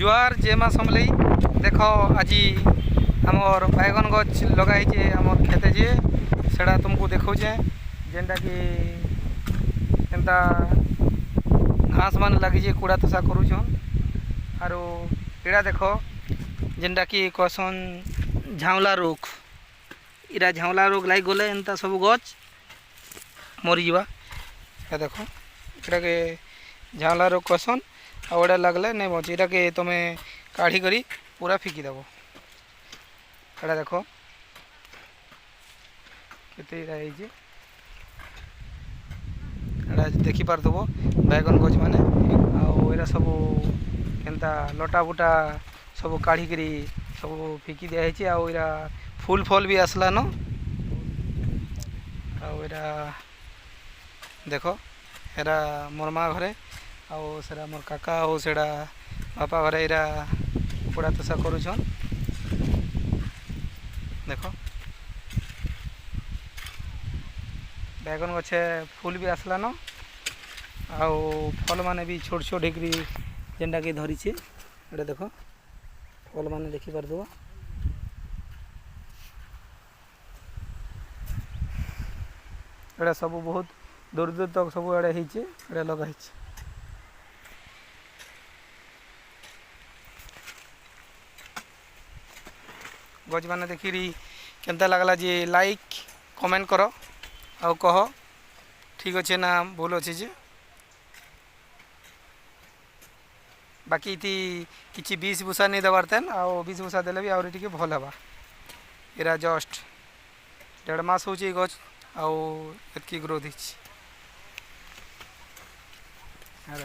जुआर जय माँ समलई देख आज आमर बैगन गछ लगाई आमर खेते जे सेटा तुमको देखौचे जेनटा कि एंता घास मान लगी कूड़ा तुसा करूछन आरो एड़ा देख जेनटा कि कहसन झाउला रोग इरा झाउला रोग लग गले एंता सब गछ मरीजा देख इटा के झाउला रोग कहसन आड़ा लगले नहीं बच इटा के तुम्हें काढ़ी करी पूरा फिकी देव एटा देख केते एटा देखी पारथब बैगन गछ माने आरा सब केनता लटा बुटा सब काढ़ी करी सब फिकी दिखाई आरा फूल फल भी आसला न आरा देख एरा मोर माँ घरे आरा मोर काका हो सेड़ा बापा घरे एरा कुड़ा तोषा करुछन देख बैगन गछे फूल भी आसला न फल माने भी छोट छोट होकरी जेनटा कि धरीछे एटा देख फल माने देखी पारथब एटा सब बहुत दूर दूर तक सब एड़े एड़ा लगाई गज मैंने देखी केनता लगला जे लाइक कमेंट कर आउ कह ठीक अच्छे ना भूल अच्छे जे बाकी इति किसी बीस भूषा नहीं देवार तेन आउ बीस भूषा देले भी आउरी टिके भल हवा एरा जस्ट 1.5 मास हो गज आउ एतकी ग्रोथ है।